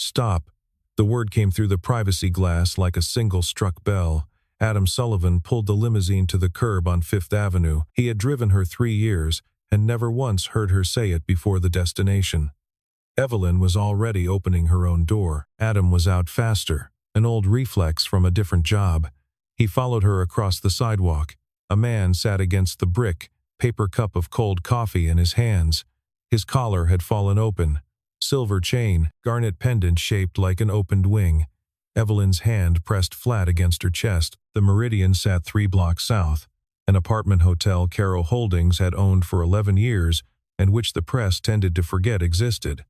"Stop." The word came through the privacy glass like a single struck bell. Adam Sullivan pulled the limousine to the curb on Fifth Avenue. He had driven her 3 years and never once heard her say it before the destination. Evelyn was already opening her own door. Adam was out faster, an old reflex from a different job. He followed her across the sidewalk. A man sat against the brick, paper cup of cold coffee in his hands. His collar had fallen open. Silver chain, garnet pendant shaped like an opened wing. Evelyn's hand pressed flat against her chest. The Meridian sat 3 blocks south, an apartment hotel Caro Holdings had owned for 11 years and which the press tended to forget existed.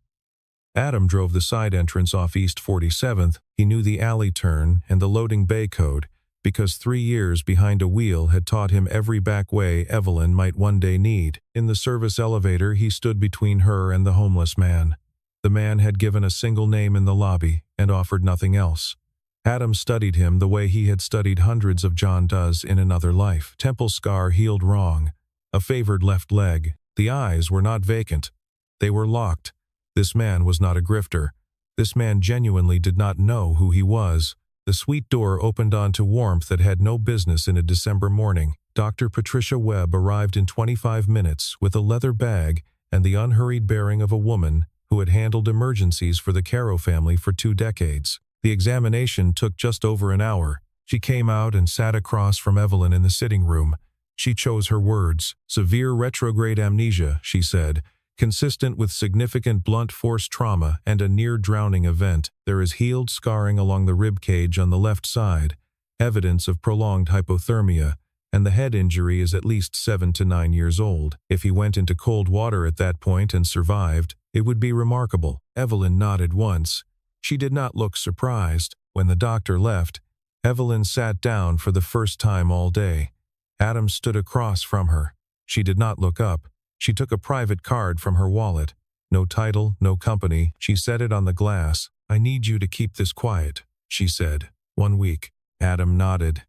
Adam drove the side entrance off East 47th. He knew the alley turn and the loading bay code because 3 years behind a wheel had taught him every back way Evelyn might one day need. In the service elevator, he stood between her and the homeless man. The man had given a single name in the lobby and offered nothing else. Adam studied him the way he had studied hundreds of John does in another life. Temple scar healed wrong. A favored left leg. The eyes were not vacant. They were locked. This man was not a grifter. This man genuinely did not know who he was. The suite door opened onto warmth that had no business in a December morning. Dr. Patricia Webb arrived in 25 minutes with a leather bag and the unhurried bearing of a woman who had handled emergencies for the Caro family for 2 decades. The examination took just over an hour. She came out and sat across from Evelyn in the sitting room. She chose her words. "Severe retrograde amnesia," she said, "consistent with significant blunt force trauma and a near-drowning event. There is healed scarring along the rib cage on the left side, evidence of prolonged hypothermia, and the head injury is at least 7 to 9 years old. If he went into cold water at that point and survived, it would be remarkable." Evelyn nodded once. She did not look surprised. When the doctor left, Evelyn sat down for the first time all day. Adam stood across from her. She did not look up. She took a private card from her wallet. No title, no company. She set it on the glass. "I need you to keep this quiet," she said. 1 week. Adam nodded.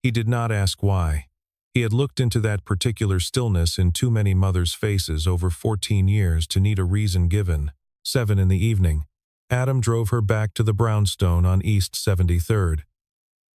He did not ask why. He had looked into that particular stillness in too many mothers' faces over 14 years to need a reason given. 7 in the evening. Adam drove her back to the brownstone on East 73rd.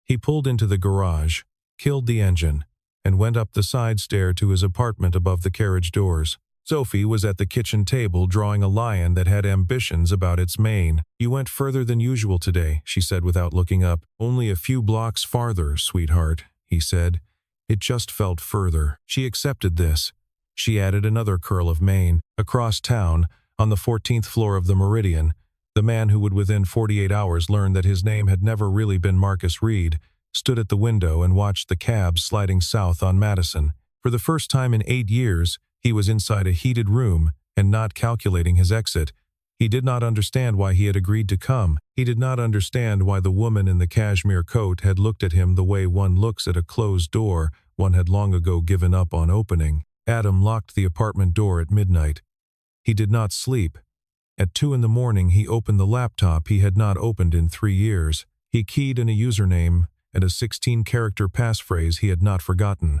He pulled into the garage, killed the engine, and went up the side stair to his apartment above the carriage doors. Sophie was at the kitchen table drawing a lion that had ambitions about its mane. "You went further than usual today," she said without looking up. "Only a few blocks farther, sweetheart," he said. It just felt further. She accepted this. She added another curl of mane. Across town, on the 14th floor of the Meridian, the man who would within 48 hours learn that his name had never really been Marcus Reed stood at the window and watched the cab sliding south on Madison. For the first time in 8 years, he was inside a heated room and not calculating his exit. He did not understand why he had agreed to come. He did not understand why the woman in the cashmere coat had looked at him the way one looks at a closed door one had long ago given up on opening. Adam locked the apartment door at midnight. He did not sleep. At 2 in the morning, he opened the laptop he had not opened in 3 years. He keyed in a username and a 16-character passphrase he had not forgotten.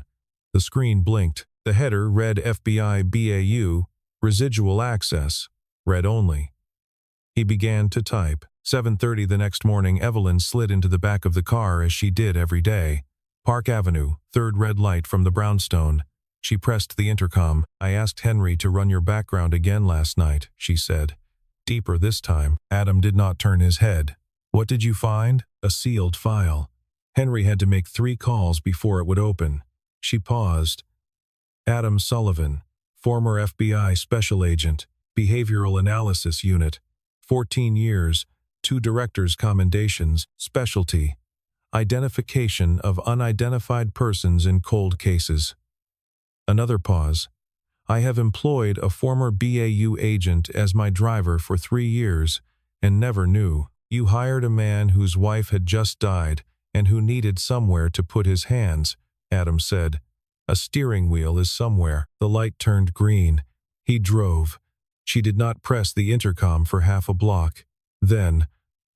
The screen blinked. The header read FBI BAU, residual access, read only. He began to type. 7:30 the next morning, Evelyn slid into the back of the car as she did every day. Park Avenue, 3rd red light from the brownstone. She pressed the intercom. "I asked Henry to run your background again last night," she said. Deeper this time. Adam did not turn his head. "What did you find?" "A sealed file. Henry had to make 3 calls before it would open." She paused. "Adam Sullivan, former FBI Special Agent, Behavioral Analysis Unit, 14 years, 2 director's commendations, specialty, identification of unidentified persons in cold cases." Another pause. "I have employed a former BAU agent as my driver for 3 years and never knew. You hired a man whose wife had just died and who needed somewhere to put his hands," Adam said. "A steering wheel is somewhere." The light turned green. He drove. She did not press the intercom for half a block. Then,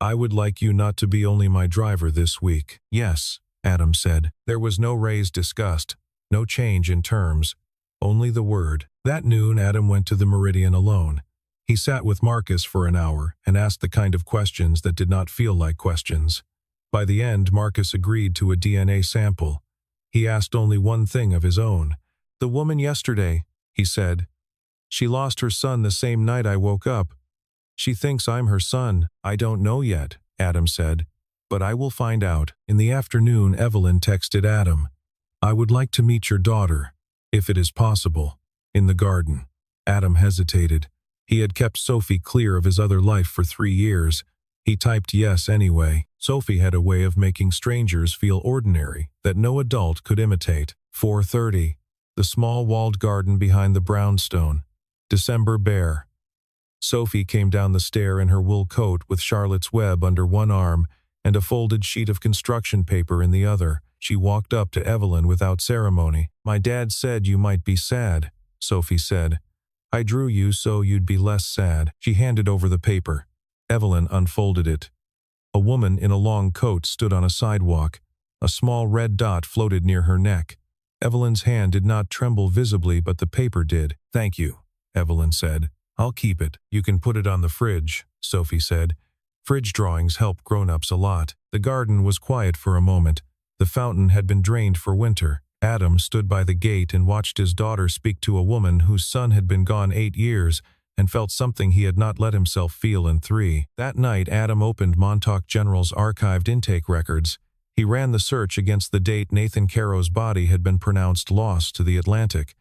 "I would like you not to be only my driver this week." "Yes," Adam said. There was no raise discussed, no change in terms, only the word. That noon, Adam went to the Meridian alone. He sat with Marcus for an hour and asked the kind of questions that did not feel like questions. By the end, Marcus agreed to a DNA sample. He asked only one thing of his own. "The woman yesterday," he said. "She lost her son the same night I woke up. She thinks I'm her son." "I don't know yet," Adam said, "but I will find out." In the afternoon, Evelyn texted Adam, "I would like to meet your daughter, if it is possible, in the garden." Adam hesitated. He had kept Sophie clear of his other life for 3 years. He typed yes anyway. Sophie had a way of making strangers feel ordinary that no adult could imitate. 4:30. The small walled garden behind the brownstone. December bare. Sophie came down the stair in her wool coat with Charlotte's Web under one arm and a folded sheet of construction paper in the other. She walked up to Evelyn without ceremony. "My dad said you might be sad," Sophie said. "I drew you so you'd be less sad." She handed over the paper. Evelyn unfolded it. A woman in a long coat stood on a sidewalk. A small red dot floated near her neck. Evelyn's hand did not tremble visibly, but the paper did. "Thank you," Evelyn said. "I'll keep it. You can put it on the fridge," Sophie said. Fridge drawings help grown-ups a lot. The garden was quiet for a moment. The fountain had been drained for winter. Adam stood by the gate and watched his daughter speak to a woman whose son had been gone 8 years and felt something he had not let himself feel in 3. That night, Adam opened Montauk General's archived intake records. He ran the search against the date Nathan Caro's body had been pronounced lost to the Atlantic.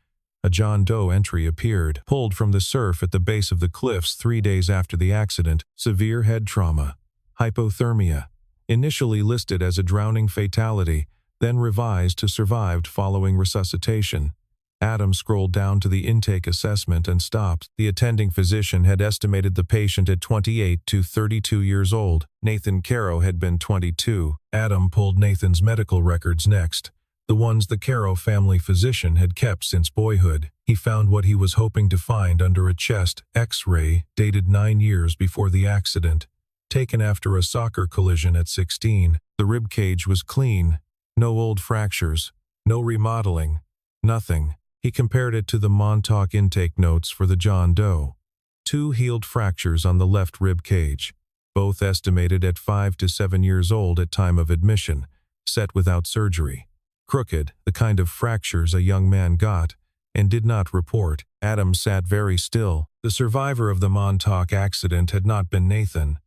A John Doe entry appeared, pulled from the surf at the base of the cliffs 3 days after the accident. Severe head trauma. Hypothermia. Initially listed as a drowning fatality, then revised to survived following resuscitation. Adam scrolled down to the intake assessment and stopped. The attending physician had estimated the patient at 28 to 32 years old. Nathan Caro had been 22. Adam pulled Nathan's medical records next, the ones the Caro family physician had kept since boyhood. He found what he was hoping to find under a chest X-ray dated 9 years before the accident, taken after a soccer collision at 16. The rib cage was clean. No old fractures. No remodeling. Nothing. He compared it to the Montauk intake notes for the John Doe. 2 healed fractures on the left rib cage, both estimated at 5 to 7 years old at time of admission, set without surgery. Crooked, the kind of fractures a young man got and did not report. Adam sat very still. The survivor of the Montauk accident had not been Nathan.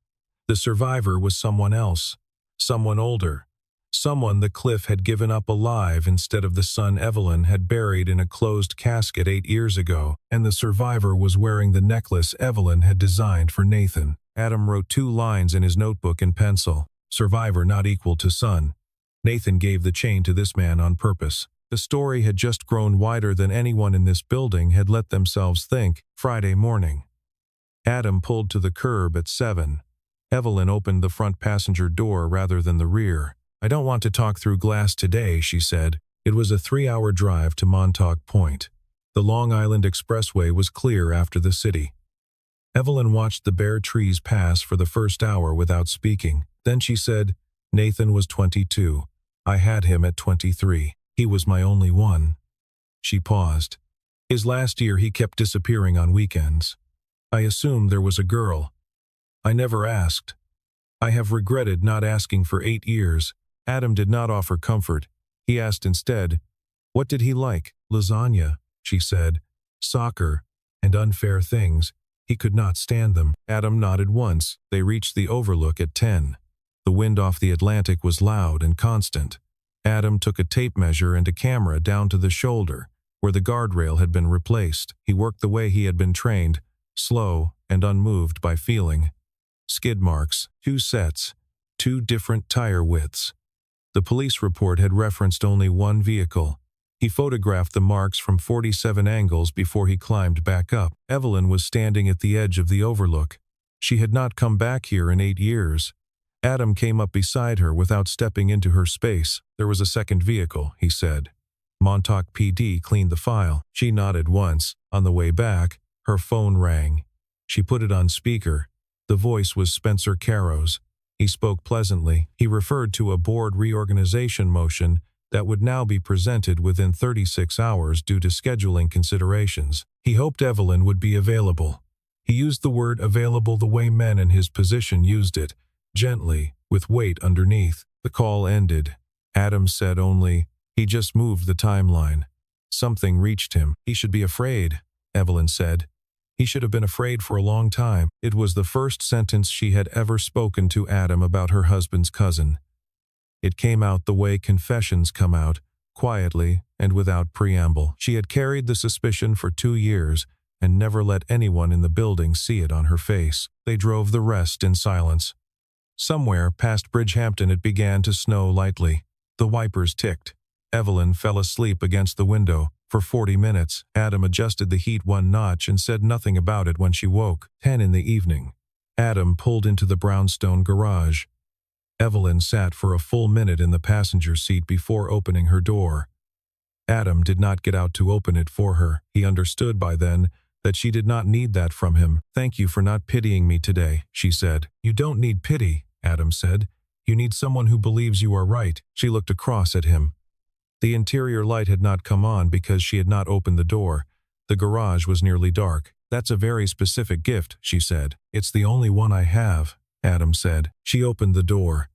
The survivor was someone else, someone older. Someone the cliff had given up alive instead of the son Evelyn had buried in a closed casket 8 years ago, and the survivor was wearing the necklace Evelyn had designed for Nathan. Adam wrote 2 lines in his notebook in pencil. Survivor not equal to son. Nathan gave the chain to this man on purpose. The story had just grown wider than anyone in this building had let themselves think. Friday morning. Adam pulled to the curb at 7. Evelyn opened the front passenger door rather than the rear. "I don't want to talk through glass today," she said. It was a 3-hour drive to Montauk Point. The Long Island Expressway was clear after the city. Evelyn watched the bare trees pass for the first hour without speaking. Then she said, "Nathan was 22. I had him at 23. He was my only one." She paused. "His last year he kept disappearing on weekends. I assumed there was a girl. I never asked. I have regretted not asking for 8 years. Adam did not offer comfort. He asked instead, "What did he like?" "Lasagna," she said. "Soccer, and unfair things. He could not stand them." Adam nodded once. They reached the overlook at 10. The wind off the Atlantic was loud and constant. Adam took a tape measure and a camera down to the shoulder, where the guardrail had been replaced. He worked the way he had been trained, slow and unmoved by feeling. Skid marks, 2 sets, 2 different tire widths. The police report had referenced only 1 vehicle. He photographed the marks from 47 angles before he climbed back up. Evelyn was standing at the edge of the overlook. She had not come back here in 8 years. Adam came up beside her without stepping into her space. "There was a second vehicle," he said. "Montauk PD cleaned the file." She nodded once. On the way back, her phone rang. She put it on speaker. The voice was Spencer Caro's. He spoke pleasantly. He referred to a board reorganization motion that would now be presented within 36 hours due to scheduling considerations. He hoped Evelyn would be available. He used the word available the way men in his position used it, gently, with weight underneath. The call ended. Adam said only, "He just moved the timeline." Something reached him. "He should be afraid," Evelyn said. "He should have been afraid for a long time." It was the first sentence she had ever spoken to Adam about her husband's cousin. It came out the way confessions come out, quietly and without preamble. She had carried the suspicion for 2 years and never let anyone in the building see it on her face. They drove the rest in silence. Somewhere past Bridgehampton it began to snow lightly. The wipers ticked. Evelyn fell asleep against the window. For 40 minutes, Adam adjusted the heat 1 notch and said nothing about it when she woke. 10 in the evening. Adam pulled into the brownstone garage. Evelyn sat for a full minute in the passenger seat before opening her door. Adam did not get out to open it for her. He understood by then that she did not need that from him. "Thank you for not pitying me today," she said. "You don't need pity," Adam said. "You need someone who believes you are right." She looked across at him. The interior light had not come on because she had not opened the door. The garage was nearly dark. "That's a very specific gift," she said. "It's the only one I have," Adam said. She opened the door.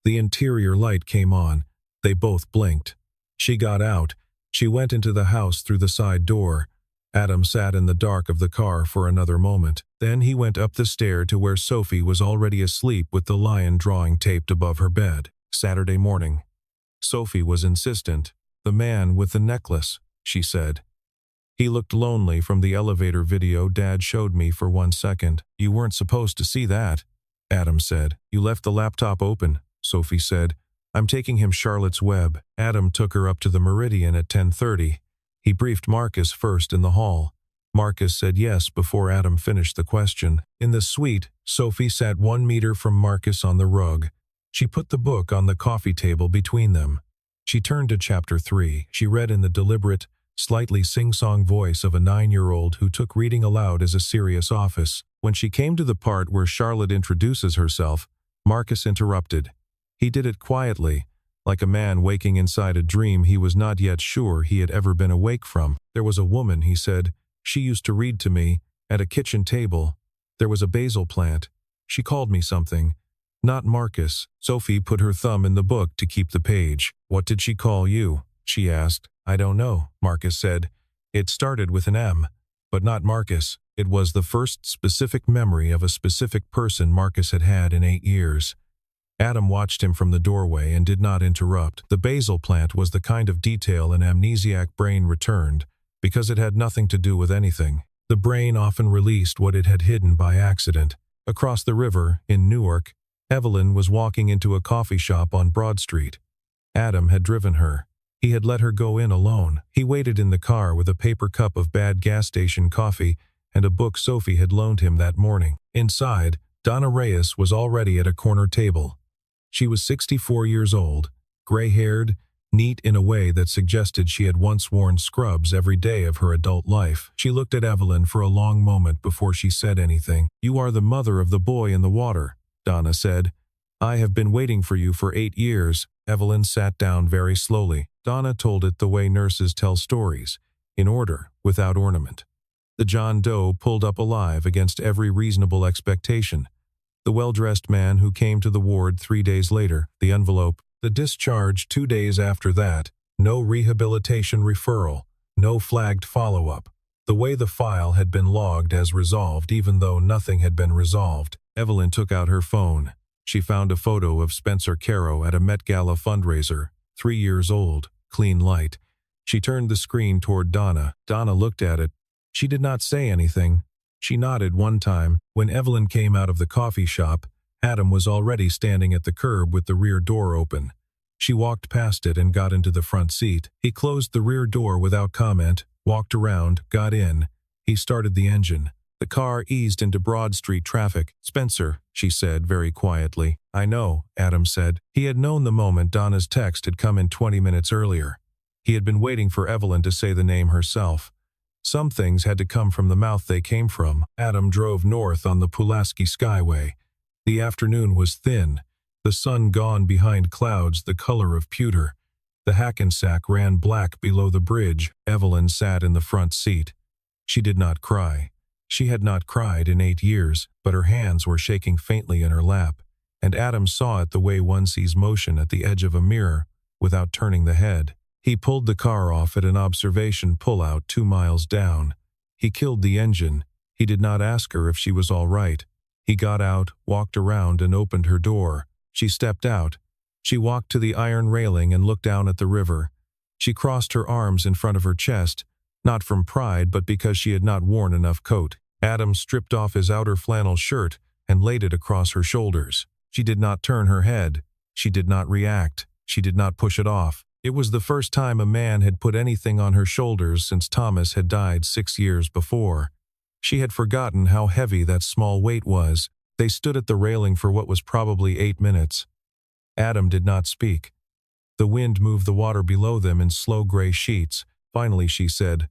The interior light came on. They both blinked. She got out. She went into the house through the side door. Adam sat in the dark of the car for another moment. Then he went up the stair to where Sophie was already asleep with the lion drawing taped above her bed. Saturday morning. Sophie was insistent. "The man with the necklace," she said. "He looked lonely from the elevator video Dad showed me for 1 second. You weren't supposed to see that," Adam said. "You left the laptop open," Sophie said. "I'm taking him Charlotte's Web." Adam took her up to the Meridian at 10:30. He briefed Marcus first in the hall. Marcus said yes before Adam finished the question. In the suite, Sophie sat 1 meter from Marcus on the rug. She put the book on the coffee table between them. She turned to chapter 3. She read in the deliberate, slightly sing-song voice of a 9-year-old who took reading aloud as a serious office. When she came to the part where Charlotte introduces herself, Marcus interrupted. He did it quietly, like a man waking inside a dream he was not yet sure he had ever been awake from. "There was a woman," he said. "She used to read to me, at a kitchen table. There was a basil plant. She called me something. Not Marcus." Sophie put her thumb in the book to keep the page. "What did she call you?" she asked. "I don't know," Marcus said. "It started with an M, but not Marcus." It was the first specific memory of a specific person Marcus had had in 8 years. Adam watched him from the doorway and did not interrupt. The basil plant was the kind of detail an amnesiac brain returned, because it had nothing to do with anything. The brain often released what it had hidden by accident. Across the river, in Newark, Evelyn was walking into a coffee shop on Broad Street. Adam had driven her. He had let her go in alone. He waited in the car with a paper cup of bad gas station coffee and a book Sophie had loaned him that morning. Inside, Donna Reyes was already at a corner table. She was 64 years old, gray-haired, neat in a way that suggested she had once worn scrubs every day of her adult life. She looked at Evelyn for a long moment before she said anything. "You are the mother of the boy in the water," Donna said. "I have been waiting for you for 8 years. Evelyn sat down very slowly. Donna told it the way nurses tell stories, in order, without ornament. The John Doe pulled up alive against every reasonable expectation. The well-dressed man who came to the ward 3 days later, the envelope, the discharge 2 days after that, no rehabilitation referral, no flagged follow-up. The way the file had been logged as resolved even though nothing had been resolved. Evelyn took out her phone. She found a photo of Spencer Caro at a Met Gala fundraiser, 3 years old, clean light. She turned the screen toward Donna. Donna looked at it. She did not say anything. She nodded one time. When Evelyn came out of the coffee shop, Adam was already standing at the curb with the rear door open. She walked past it and got into the front seat. He closed the rear door without comment, walked around, got in. He started the engine. The car eased into Broad Street traffic. "Spencer," she said very quietly. "I know," Adam said. He had known the moment Donna's text had come in 20 minutes earlier. He had been waiting for Evelyn to say the name herself. Some things had to come from the mouth they came from. Adam drove north on the Pulaski Skyway. The afternoon was thin, the sun gone behind clouds the color of pewter. The Hackensack ran black below the bridge. Evelyn sat in the front seat. She did not cry. She had not cried in 8 years, but her hands were shaking faintly in her lap, and Adam saw it the way one sees motion at the edge of a mirror, without turning the head. He pulled the car off at an observation pull-out 2 miles down. He killed the engine. He did not ask her if she was all right. He got out, walked around, and opened her door. She stepped out. She walked to the iron railing and looked down at the river. She crossed her arms in front of her chest, not from pride but because she had not worn enough coat. Adam stripped off his outer flannel shirt and laid it across her shoulders. She did not turn her head. She did not react. She did not push it off. It was the first time a man had put anything on her shoulders since Thomas had died 6 years before. She had forgotten how heavy that small weight was. They stood at the railing for what was probably 8 minutes. Adam did not speak. The wind moved the water below them in slow gray sheets. Finally she said,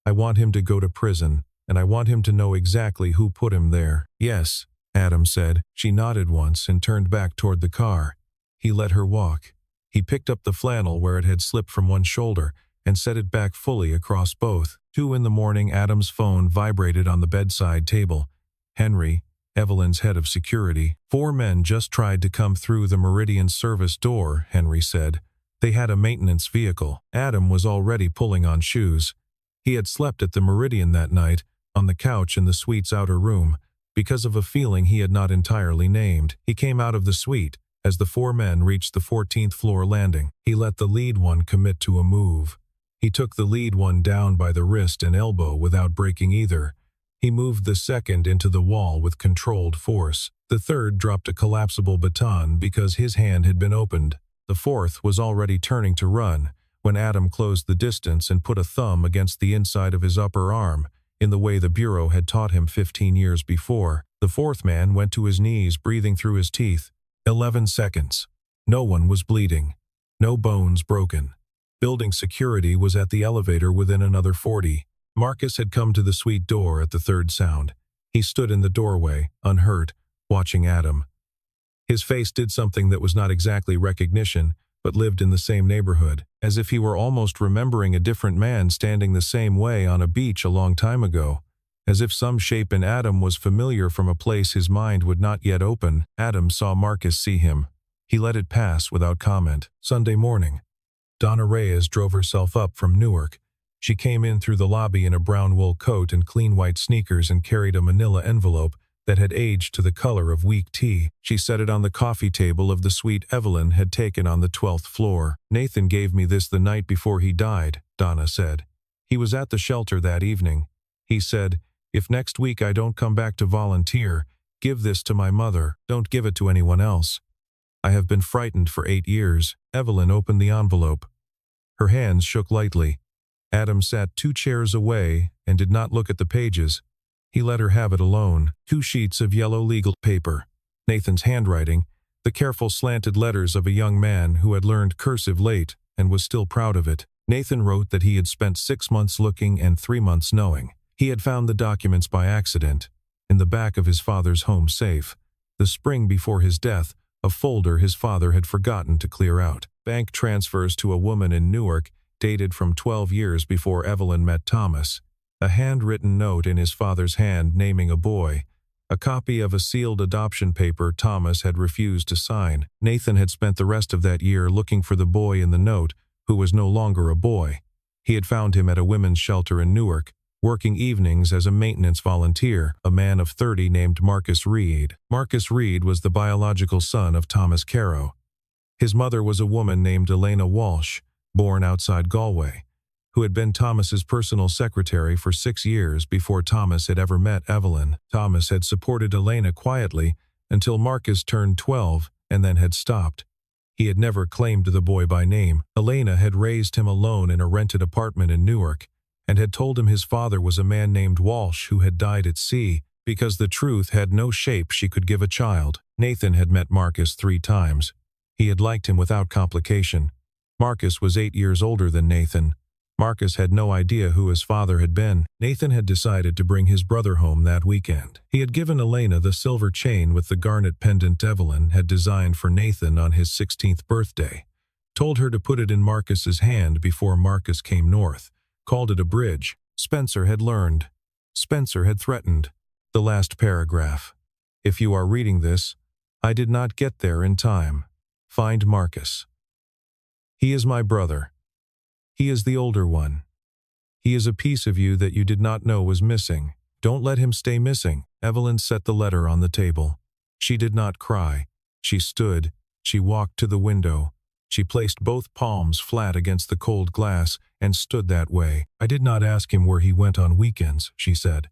"I want him to go to prison, and I want him to know exactly who put him there." "Yes," Adam said. She nodded once and turned back toward the car. He let her walk. He picked up the flannel where it had slipped from one shoulder and set it back fully across both. 2 in the morning, Adam's phone vibrated on the bedside table. Henry, Evelyn's head of security. "4 men just tried to come through the Meridian service door," Henry said. "They had a maintenance vehicle." Adam was already pulling on shoes. He had slept at the Meridian that night, on the couch in the suite's outer room, because of a feeling he had not entirely named. He came out of the suite as the 4 men reached the 14th floor landing. He let the lead one commit to a move. He took the lead one down by the wrist and elbow without breaking either. He moved the second into the wall with controlled force. The third dropped a collapsible baton because his hand had been opened. The fourth was already turning to run when Adam closed the distance and put a thumb against the inside of his upper arm, in the way the Bureau had taught him 15 years before. The 4th man went to his knees, breathing through his teeth. 11 seconds. No one was bleeding. No bones broken. Building security was at the elevator within another 40. Marcus had come to the suite door at the 3rd sound. He stood in the doorway, unhurt, watching Adam. His face did something that was not exactly recognition, but lived in the same neighborhood, as if he were almost remembering a different man standing the same way on a beach a long time ago. As if some shape in Adam was familiar from a place his mind would not yet open. Adam saw Marcus see him. He let it pass without comment. Sunday morning. Donna Reyes drove herself up from Newark. She came in through the lobby in a brown wool coat and clean white sneakers and carried a manila envelope that had aged to the color of weak tea. She set it on the coffee table of the suite Evelyn had taken on the 12th floor. "Nathan gave me this the night before he died," Donna said. "He was at the shelter that evening. He said, 'If next week I don't come back to volunteer, give this to my mother. Don't give it to anyone else.' I have been frightened for 8 years." Evelyn opened the envelope. Her hands shook lightly. Adam sat 2 chairs away and did not look at the pages. He let her have it alone. 2 sheets of yellow legal paper. Nathan's handwriting, the careful slanted letters of a young man who had learned cursive late and was still proud of it. Nathan wrote that he had spent 6 months looking and 3 months knowing. He had found the documents by accident, in the back of his father's home safe. The spring before his death, a folder his father had forgotten to clear out. Bank transfers to a woman in Newark, dated from 12 years before Evelyn met Thomas. A handwritten note in his father's hand naming a boy. A copy of a sealed adoption paper Thomas had refused to sign. Nathan had spent the rest of that year looking for the boy in the note, who was no longer a boy. He had found him at a women's shelter in Newark, working evenings as a maintenance volunteer, a man of 30 named Marcus Reed. Marcus Reed was the biological son of Thomas Caro. His mother was a woman named Elena Walsh, born outside Galway, who had been Thomas's personal secretary for 6 years before Thomas had ever met Evelyn. Thomas had supported Elena quietly until Marcus turned 12 and then had stopped. He had never claimed the boy by name. Elena had raised him alone in a rented apartment in Newark and had told him his father was a man named Walsh who had died at sea because the truth had no shape she could give a child. Nathan had met Marcus 3 times. He had liked him without complication. Marcus was 8 years older than Nathan. Marcus had no idea who his father had been. Nathan had decided to bring his brother home that weekend. He had given Elena the silver chain with the garnet pendant Evelyn had designed for Nathan on his 16th birthday. Told her to put it in Marcus's hand before Marcus came north. Called it a bridge. Spencer had learned. Spencer had threatened. The last paragraph. If you are reading this, I did not get there in time. Find Marcus. He is my brother. He is the older one. He is a piece of you that you did not know was missing. Don't let him stay missing. Evelyn set the letter on the table. She did not cry. She stood. She walked to the window. She placed both palms flat against the cold glass and stood that way. I did not ask him where he went on weekends, she said.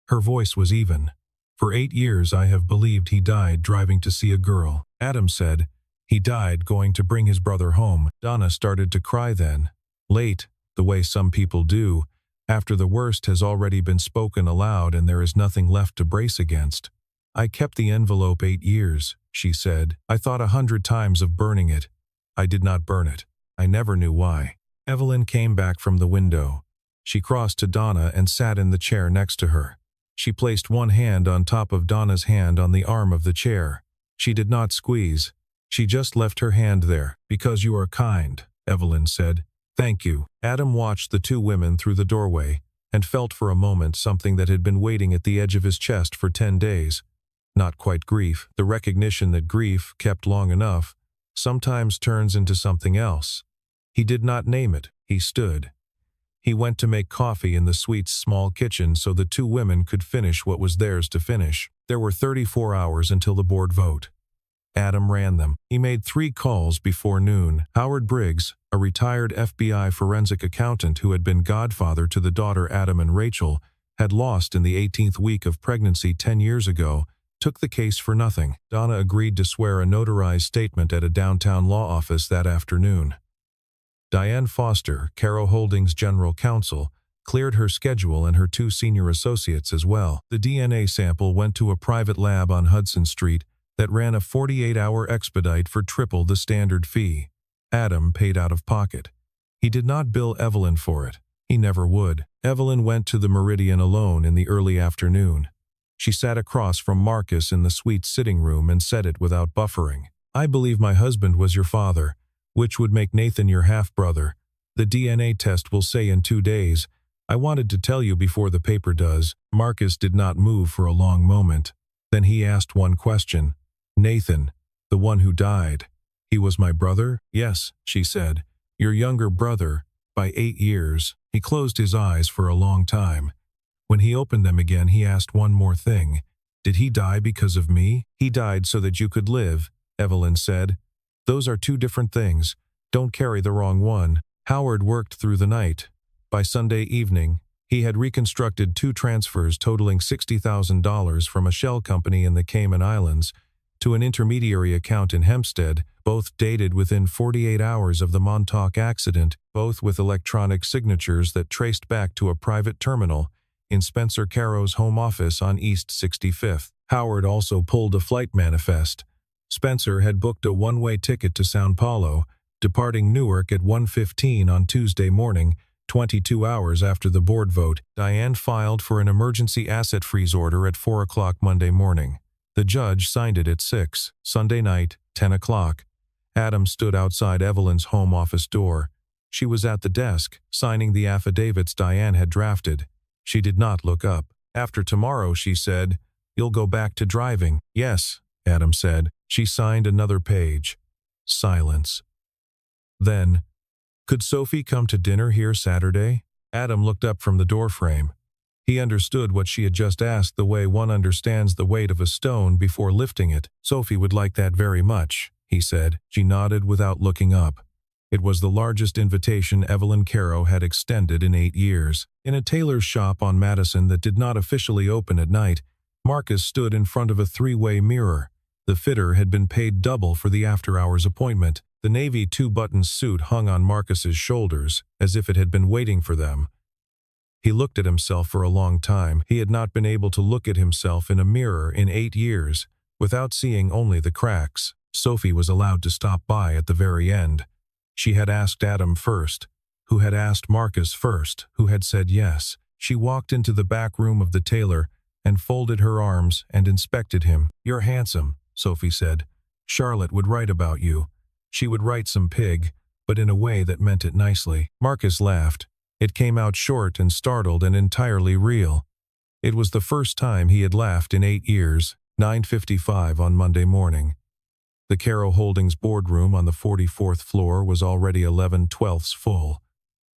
Her voice was even. For 8 years I have believed he died driving to see a girl. Adam said, he died going to bring his brother home. Donna started to cry then. Late, the way some people do, after the worst has already been spoken aloud and there is nothing left to brace against. I kept the envelope 8 years, she said. I thought 100 times of burning it. I did not burn it. I never knew why. Evelyn came back from the window. She crossed to Donna and sat in the chair next to her. She placed one hand on top of Donna's hand on the arm of the chair. She did not squeeze. She just left her hand there. Because you are kind, Evelyn said. Thank you. Adam watched the two women through the doorway and felt for a moment something that had been waiting at the edge of his chest for 10 days. Not quite grief. The recognition that grief, kept long enough, sometimes turns into something else. He did not name it. He stood. He went to make coffee in the suite's small kitchen so the two women could finish what was theirs to finish. There were 34 hours until the board vote. Adam ran them. He made 3 calls before noon. Howard Briggs, a retired FBI forensic accountant who had been godfather to the daughter Adam and Rachel, had lost in the 18th week of pregnancy 10 years ago, took the case for nothing. Donna agreed to swear a notarized statement at a downtown law office that afternoon. Diane Foster, Caro Holdings' general counsel, cleared her schedule and her 2 senior associates as well. The DNA sample went to a private lab on Hudson Street that ran a 48-hour expedite for triple the standard fee. Adam paid out of pocket. He did not bill Evelyn for it. He never would. Evelyn went to the Meridian alone in the early afternoon. She sat across from Marcus in the suite sitting room and said it without buffering. I believe my husband was your father, which would make Nathan your half-brother. The DNA test will say in 2 days. I wanted to tell you before the paper does. Marcus did not move for a long moment. Then he asked one question. Nathan, the one who died. He was my brother? Yes, she said. Your younger brother, by 8 years. He closed his eyes for a long time. When he opened them again, he asked one more thing. Did he die because of me? He died so that you could live, Evelyn said. Those are 2 different things. Don't carry the wrong one. Howard worked through the night. By Sunday evening, he had reconstructed 2 transfers totaling $60,000 from a shell company in the Cayman Islands to an intermediary account in Hempstead, both dated within 48 hours of the Montauk accident, both with electronic signatures that traced back to a private terminal in Spencer Caro's home office on East 65th. Howard also pulled a flight manifest. Spencer had booked a one-way ticket to São Paulo, departing Newark at 1:15 on Tuesday morning, 22 hours after the board vote. Diane filed for an emergency asset freeze order at 4 o'clock Monday morning. The judge signed it at 6. Sunday night, 10 o'clock. Adam stood outside Evelyn's home office door. She was at the desk, signing the affidavits Diane had drafted. She did not look up. After tomorrow, she said, you'll go back to driving. Yes, Adam said. She signed another page. Silence. Then, could Sophie come to dinner here Saturday? Adam looked up from the doorframe. He understood what she had just asked the way one understands the weight of a stone before lifting it. Sophie would like that very much, he said. She nodded without looking up. It was the largest invitation Evelyn Caro had extended in 8 years. In a tailor's shop on Madison that did not officially open at night, Marcus stood in front of a 3-way mirror. The fitter had been paid double for the after-hours appointment. The navy 2-button suit hung on Marcus's shoulders, as if it had been waiting for them. He looked at himself for a long time. He had not been able to look at himself in a mirror in 8 years, without seeing only the cracks. Sophie was allowed to stop by at the very end. She had asked Adam first, who had asked Marcus first, who had said yes. She walked into the back room of the tailor and folded her arms and inspected him. You're handsome, Sophie said. Charlotte would write about you. She would write some pig, but in a way that meant it nicely. Marcus laughed. It came out short and startled and entirely real. It was the first time he had laughed in 8 years. 9:55 on Monday morning. The Caro Holdings boardroom on the 44th floor was already 11/12 full.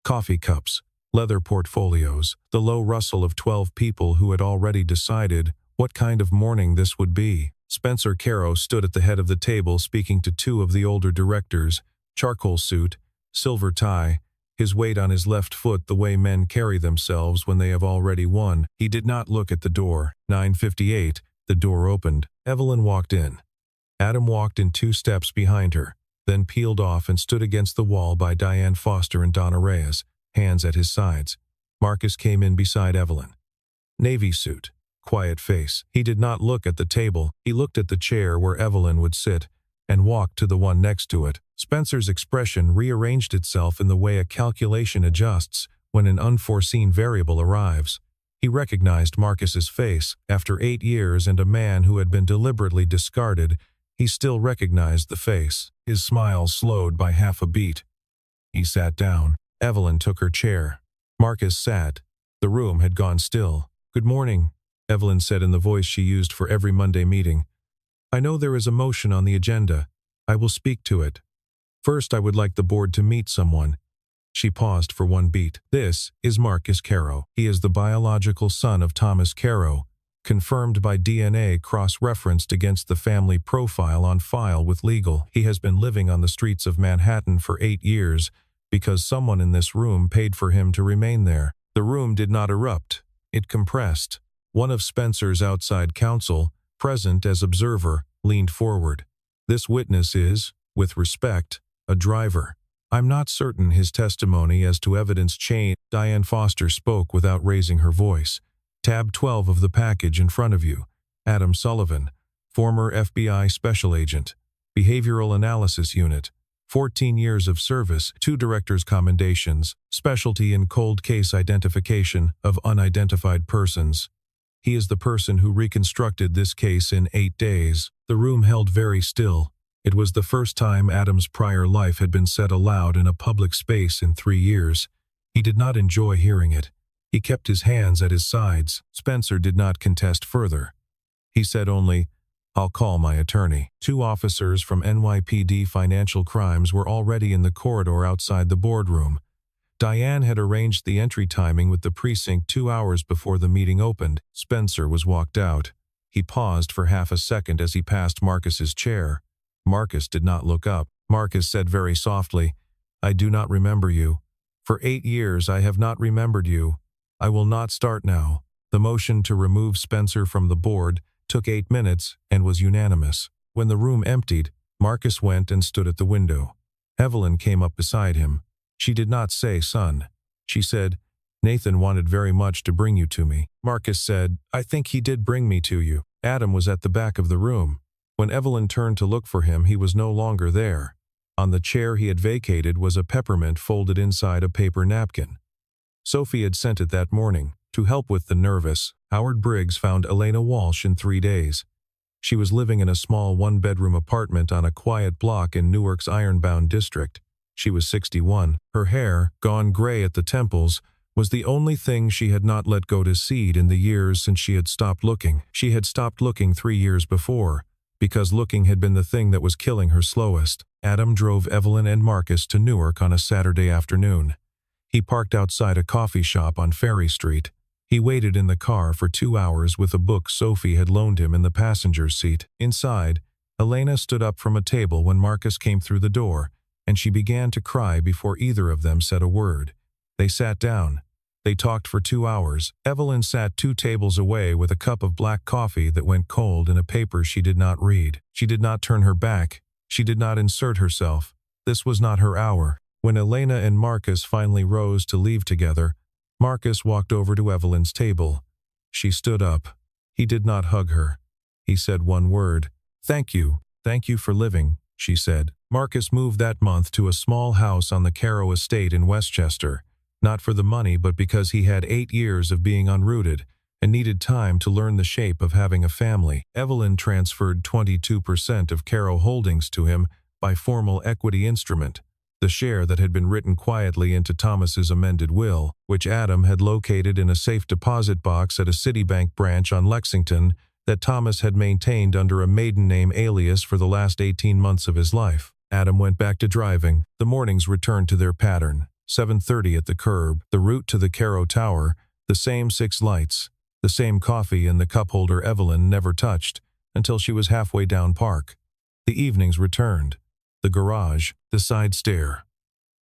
Coffee cups, leather portfolios, the low rustle of 12 people who had already decided what kind of morning this would be. Spencer Caro stood at the head of the table speaking to two of the older directors, charcoal suit, silver tie, his weight on his left foot the way men carry themselves when they have already won. He did not look at the door. 9:58, the door opened. Evelyn walked in. Adam walked in 2 steps behind her, then peeled off and stood against the wall by Diane Foster and Donna Reyes, hands at his sides. Marcus came in beside Evelyn. Navy suit, quiet face. He did not look at the table. He looked at the chair where Evelyn would sit and walked to the one next to it. Spencer's expression rearranged itself in the way a calculation adjusts when an unforeseen variable arrives. He recognized Marcus's face. After 8 years and a man who had been deliberately discarded, he still recognized the face. His smile slowed by half a beat. He sat down. Evelyn took her chair. Marcus sat. The room had gone still. "Good morning," Evelyn said in the voice she used for every Monday meeting. "I know there is a motion on the agenda. I will speak to it. First, I would like the board to meet someone." She paused for one beat. "This is Marcus Caro. He is the biological son of Thomas Caro, confirmed by DNA cross-referenced against the family profile on file with legal. He has been living on the streets of Manhattan for 8 years because someone in this room paid for him to remain there." The room did not erupt. It compressed. One of Spencer's outside counsel, present as observer, leaned forward. "This witness is, with respect, a driver. I'm not certain his testimony as to evidence changed." Diane Foster spoke without raising her voice. "Tab 12 of the package in front of you. Adam Sullivan, former FBI Special Agent, Behavioral Analysis Unit, 14 years of service, 2 director's commendations, specialty in cold case identification of unidentified persons. He is the person who reconstructed this case in 8 days." The room held very still. It was the first time Adam's prior life had been said aloud in a public space in 3 years. He did not enjoy hearing it. He kept his hands at his sides. Spencer did not contest further. He said only, "I'll call my attorney." 2 officers from NYPD Financial Crimes were already in the corridor outside the boardroom. Diane had arranged the entry timing with the precinct 2 hours before the meeting opened. Spencer was walked out. He paused for half a second as he passed Marcus's chair. Marcus did not look up. Marcus said very softly, "I do not remember you. For 8 years I have not remembered you. I will not start now." The motion to remove Spencer from the board took 8 minutes and was unanimous. When the room emptied, Marcus went and stood at the window. Evelyn came up beside him. She did not say son. She said, "Nathan wanted very much to bring you to me." Marcus said, "I think he did bring me to you." Adam was at the back of the room. When Evelyn turned to look for him, he was no longer there. On the chair he had vacated was a peppermint folded inside a paper napkin. Sophie had sent it that morning. To help with the nervous, Howard Briggs found Elena Walsh in 3 days. She was living in a small 1-bedroom apartment on a quiet block in Newark's ironbound district. She was 61. Her hair, gone gray at the temples, was the only thing she had not let go to seed in the years since she had stopped looking. She had stopped looking 3 years before, because looking had been the thing that was killing her slowest. Adam drove Evelyn and Marcus to Newark on a Saturday afternoon. He parked outside a coffee shop on Ferry Street. He waited in the car for 2 hours with a book Sophie had loaned him in the passenger's seat. Inside, Elena stood up from a table when Marcus came through the door, and she began to cry before either of them said a word. They sat down. They talked for 2 hours. Evelyn sat 2 tables away with a cup of black coffee that went cold in a paper she did not read. She did not turn her back. She did not insert herself. This was not her hour. When Elena and Marcus finally rose to leave together, Marcus walked over to Evelyn's table. She stood up. He did not hug her. He said one word. "Thank you. Thank you for living," she said. Marcus moved that month to a small house on the Caro estate in Westchester. Not for the money, but because he had 8 years of being unrooted and needed time to learn the shape of having a family. Evelyn transferred 22% of Caro Holdings to him by formal equity instrument. the share that had been written quietly into Thomas's amended will, which Adam had located in a safe deposit box at a Citibank branch on Lexington that Thomas had maintained under a maiden name alias for the last 18 months of his life. Adam went back to driving. The mornings returned to their pattern. 7:30 at the curb, the route to the Caro Tower, the same 6 lights, the same coffee and the cup holder Evelyn never touched until she was halfway down Park. The evenings returned. The garage, the side stair.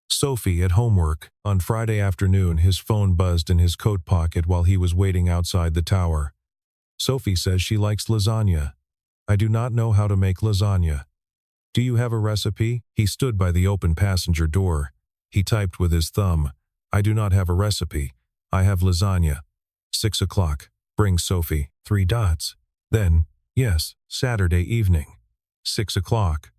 Sophie at homework. On Friday afternoon, his phone buzzed in his coat pocket while he was waiting outside the tower. Sophie says she likes lasagna. I do not know how to make lasagna. Do you have a recipe? He stood by the open passenger door. He typed with his thumb. I do not have a recipe. I have lasagna. 6 o'clock. Bring Sophie. 3 dots. Then, yes, Saturday evening. 6 o'clock.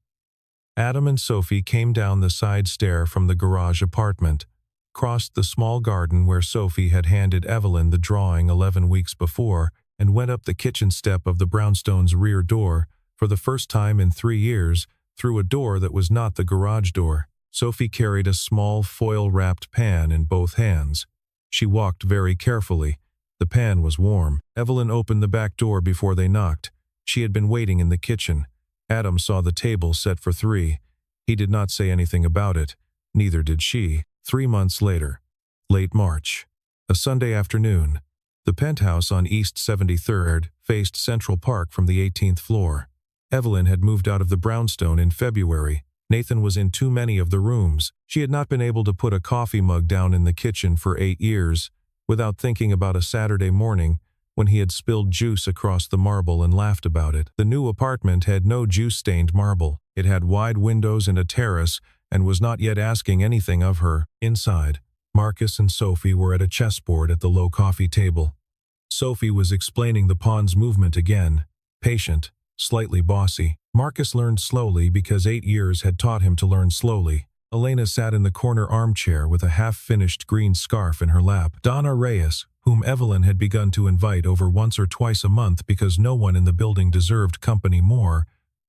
Adam and Sophie came down the side stair from the garage apartment, crossed the small garden where Sophie had handed Evelyn the drawing 11 weeks before, and went up the kitchen step of the brownstone's rear door, for the first time in 3 years, through a door that was not the garage door. Sophie carried a small foil-wrapped pan in both hands. She walked very carefully. The pan was warm. Evelyn opened the back door before they knocked. She had been waiting in the kitchen. Adam saw the table set for 3. He did not say anything about it. Neither did she. 3 months later. Late March. A Sunday afternoon. The penthouse on East 73rd faced Central Park from the 18th floor. Evelyn had moved out of the brownstone in February. Nathan was in too many of the rooms. She had not been able to put a coffee mug down in the kitchen for 8 years without thinking about a Saturday morning when he had spilled juice across the marble and laughed about it. The new apartment had no juice-stained marble. It had wide windows and a terrace and was not yet asking anything of her. Inside, Marcus and Sophie were at a chessboard at the low coffee table. Sophie was explaining the pawn's movement again, patient, slightly bossy. Marcus learned slowly because 8 years had taught him to learn slowly. Elena sat in the corner armchair with a half-finished green scarf in her lap. Donna Reyes, whom Evelyn had begun to invite over once or twice a month because no one in the building deserved company more,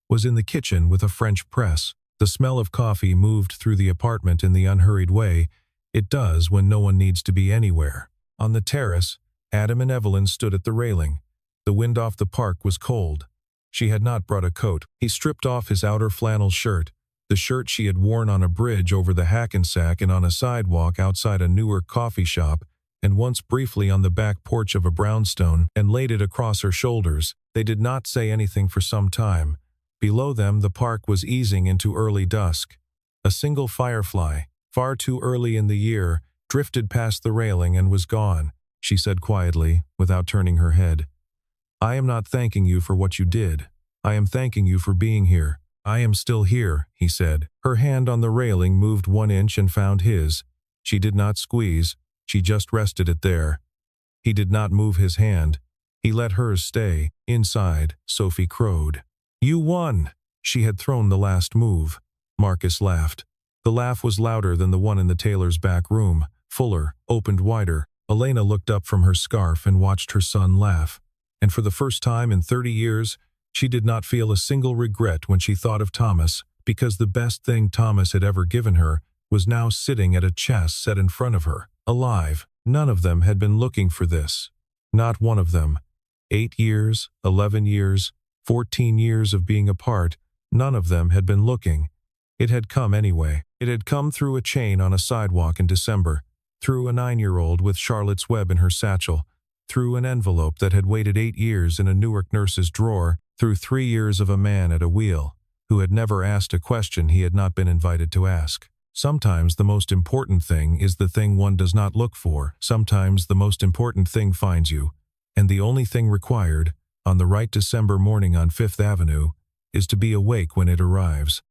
was in the kitchen with a French press. The smell of coffee moved through the apartment in the unhurried way it does when no one needs to be anywhere. On the terrace, Adam and Evelyn stood at the railing. The wind off the park was cold. She had not brought a coat. He stripped off his outer flannel shirt, the shirt she had worn on a bridge over the Hackensack and on a sidewalk outside a Newark coffee shop, and once briefly on the back porch of a brownstone, and laid it across her shoulders. They did not say anything for some time. Below them, the park was easing into early dusk. A single firefly, far too early in the year, drifted past the railing and was gone. She said quietly, without turning her head. I am not thanking you for what you did. I am thanking you for being here. I am still here, he said. Her hand on the railing moved 1 inch and found his. She did not squeeze. She just rested it there. He did not move his hand. He let hers stay. Inside, Sophie crowed. You won! She had thrown the last move. Marcus laughed. The laugh was louder than the one in the tailor's back room, fuller, opened wider. Elena looked up from her scarf and watched her son laugh. And for the first time in 30 years, she did not feel a single regret when she thought of Thomas, because the best thing Thomas had ever given her was now sitting at a chess set in front of her, alive. None of them had been looking for this. Not one of them. 8 years, 11 years, 14 years of being apart, none of them had been looking. It had come anyway. It had come through a chain on a sidewalk in December, through a 9-year-old with Charlotte's Web in her satchel, through an envelope that had waited 8 years in a Newark nurse's drawer, through 3 years of a man at a wheel, who had never asked a question he had not been invited to ask. Sometimes the most important thing is the thing one does not look for. Sometimes the most important thing finds you, and the only thing required, on the right December morning on Fifth Avenue, is to be awake when it arrives.